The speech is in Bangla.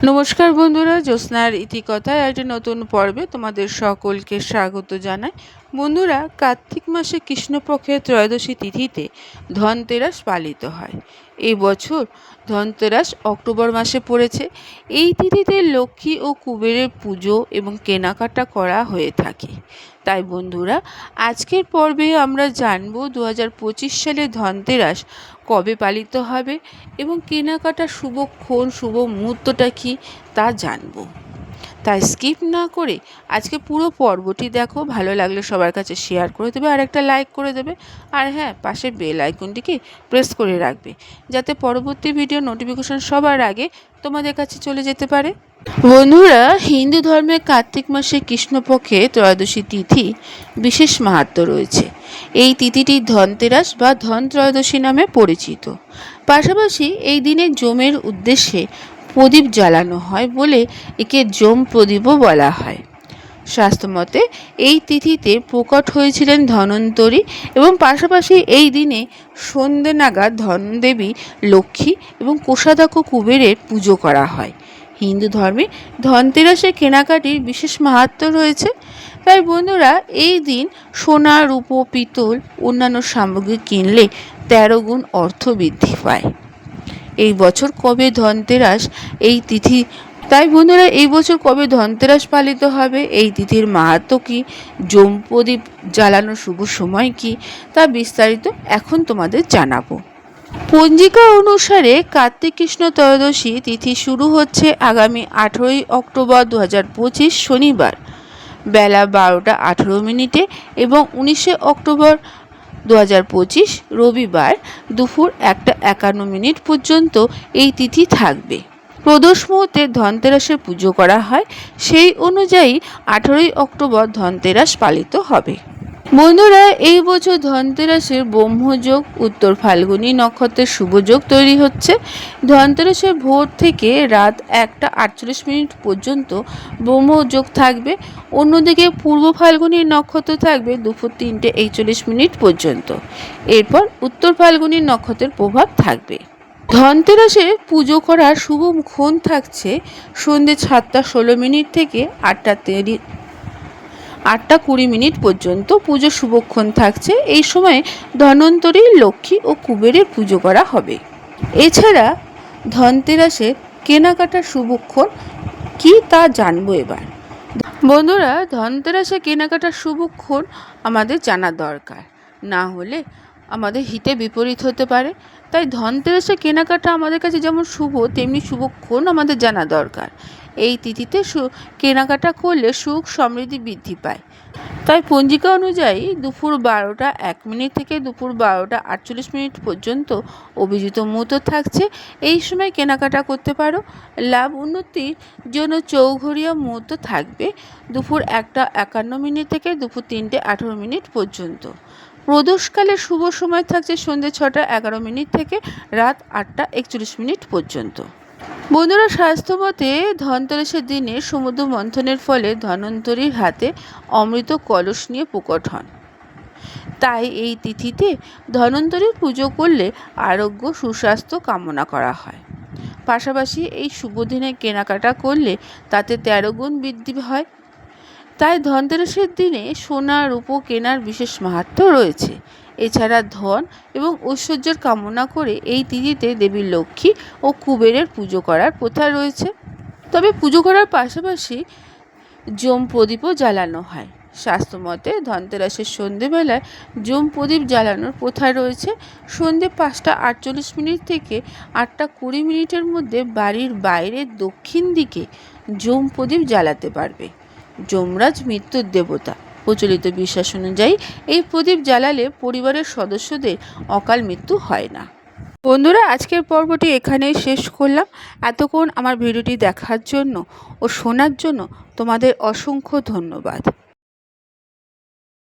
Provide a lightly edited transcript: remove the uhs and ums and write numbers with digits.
নমস্কার বন্ধুরা, জ্যোৎস্নার ইতিকথায় একটি নতুন পর্বে তোমাদের সকলকে স্বাগত জানাই। বন্ধুরা, কার্তিক মাসে কৃষ্ণপক্ষের ত্রয়োদশী তিথিতে ধনতেরাস পালিত হয়। এই বছর ধনতেরাস অক্টোবর মাসে পড়েছে। এই তিথিতে লক্ষ্মী ও কুবেরের পুজো এবং কেনাকাটা করা হয়ে থাকে। তাই বন্ধুরা, আজকের পর্বে আমরা জানব 2025 সালে ধনতেরাস কবে পালিত হবে এবং কেনাকাটার শুভক্ষণ শুভ মুহূর্তটা কি তা জানব। তাই স্কিপ না করে আজকে পুরো পর্বটি দেখো। ভালো লাগলে সবার কাছে শেয়ার করে দেবে আর একটা লাইক করে দেবে। আর হ্যাঁ, পাশে বেল আইকনটিকে প্রেস করে রাখবে যাতে পরবর্তী ভিডিও নোটিফিকেশন সবার আগে তোমাদের কাছে চলে যেতে পারে। বন্ধুরা, হিন্দু ধর্মে কার্তিক মাসে কৃষ্ণপক্ষে ত্রয়োদশী তিথি বিশেষ মাহাত্ম্য রয়েছে। এই তিথিটি ধনতেরাস বা ধন ত্রয়োদশী নামে পরিচিত। পাশাপাশি এই দিনে যমের উদ্দেশ্যে প্রদীপ জ্বালানো হয় বলে একে যম প্রদীপও বলা হয়। শাস্ত্রমতে এই তিথিতে প্রকট হয়েছিলেন ধন্বন্তরী এবং পাশাপাশি এই দিনে সন্ধ্যে নাগাদ ধনদেবী লক্ষ্মী এবং কোষাধ্যক্ষ কুবেরের পুজো করা হয়। হিন্দু ধর্মে ধনতেরাসে কেনাকাটির বিশেষ মাহাত্ম্য রয়েছে। তাই বন্ধুরা, এই দিন সোনা, রূপো, পিতল অন্যান্য সামগ্রী কিনলে 13 গুণ অর্থ বৃদ্ধি পায়। এই বছর কবে ধনতেরাস এই তিথি তাই বন্ধুরা, এই বছর কবে ধনতেরাস পালিত হবে, এই তিথির মাহাত্ম্য কী, যম প্রদীপ জ্বালানোর শুভ সময় কী, তা বিস্তারিত এখন তোমাদের জানাবো। পঞ্জিকা অনুসারে কার্তিক কৃষ্ণ ত্রয়োদশী তিথি শুরু হচ্ছে আগামী 18ই অক্টোবর 2025 শনিবার বেলা 12টা 18 মিনিটে এবং 19শে অক্টোবর 2025 রবিবার দুপুর 1টা 51 মিনিট পর্যন্ত এই তিথি থাকবে। প্রদোষ মুহূর্তে ধনতেরাসের পুজো করা হয়। সেই অনুযায়ী 18ই অক্টোবর ধনতেরাস পালিত হবে। বন্ধুরা, এই বছর ধনতেরাসের ব্রহ্মযোগ উত্তর ফাল্গুনী নক্ষত্রের শুভযোগ তৈরি হচ্ছে। ধনতেরাসের ভোর থেকে রাত 1টা 48 মিনিট পর্যন্ত ব্রহ্মযোগ থাকবে। অন্যদিকে পূর্ব ফাল্গুনী নক্ষত্র থাকবে দুপুর 3টে 41 মিনিট পর্যন্ত। এরপর উত্তর ফাল্গুনী নক্ষত্রের প্রভাব থাকবে। ধনতেরাসে পুজো করার শুভক্ষণ থাকছে সন্ধ্যে 7টা 16 মিনিট থেকে 8টা 20 মিনিট পর্যন্ত পুজো শুভক্ষণ থাকছে। এই সময়ে ধন্বন্তরী, লক্ষ্মী ও কুবেরের পুজো করা হবে। এছাড়া ধনতেরাসের কেনাকাটার শুভক্ষণ কি তা জানবো এবার। বন্ধুরা, ধনতেরাসে কেনাকাটার শুভক্ষণ আমাদের জানা দরকার, না হলে আমাদের হিতে বিপরীত হতে পারে। তাই ধনতেরাসে কেনাকাটা আমাদের কাছে যেমন শুভ, তেমনি শুভক্ষণ আমাদের জানা দরকার। এই তিথিতে কেনাকাটা করলে সুখ সমৃদ্ধি বৃদ্ধি পায়। তাই পঞ্জিকা অনুযায়ী দুপুর 12টা 1 মিনিট থেকে দুপুর 12টা 48 মিনিট পর্যন্ত অভিজিৎ মুহূর্ত থাকছে। এই সময় কেনাকাটা করতে পারো। লাভ উন্নতির জন্য চৌঘরিয়া মুহূর্ত থাকবে দুপুর 1টা 51 মিনিট থেকে দুপুর 3টে 18 মিনিট পর্যন্ত। প্রদোষকালে শুভ সময় থাকছে সন্ধ্যে 6টা 11 মিনিট থেকে রাত 8টা 41 মিনিট পর্যন্ত। বন্ধুরা, স্বাস্থ্যমতে ধনতেরাসের দিনে সমুদ্র মন্থনের ফলে ধন্বন্তরীর হাতে অমৃত কলস নিয়ে প্রকট হন। তাই এই তিথিতে ধন্বন্তরীর পুজো করলে আরোগ্য সুস্বাস্থ্য কামনা করা হয়। পাশাপাশি এই শুভ দিনে কেনাকাটা করলে তাতে 13 গুণ বৃদ্ধি হয়। তাই ধনতেরাসের দিনে সোনা, রূপো কেনার বিশেষ মাহাত্ম্য রয়েছে। এছাড়া ধন এবং ঐশ্বর্যের কামনা করে এই তিথিতে দেবী লক্ষ্মী ও কুবেরের পুজো করার প্রথা রয়েছে। তবে পুজো করার পাশাপাশি যম প্রদীপও জ্বালানো হয়। শাস্ত্রমতে ধনতেরাসের সন্ধেবেলায় যম প্রদীপ জ্বালানোর প্রথা রয়েছে। সন্ধে 5টা 48 মিনিট থেকে 8টা 20 মিনিটের মধ্যে বাড়ির বাইরে দক্ষিণ দিকে যম প্রদীপ জ্বালাতে পারবে। যমরাজ মৃত্যুর দেবতা। প্রচলিত বিশ্বাস অনুযায়ী এই প্রদীপ জ্বালালে পরিবারের সদস্যদের অকাল মৃত্যু হয় না। বন্ধুরা, আজকের পর্বটি এখানেই শেষ করলাম। এতক্ষণ আমার ভিডিওটি দেখার জন্য ও শোনার জন্য তোমাদের অসংখ্য ধন্যবাদ।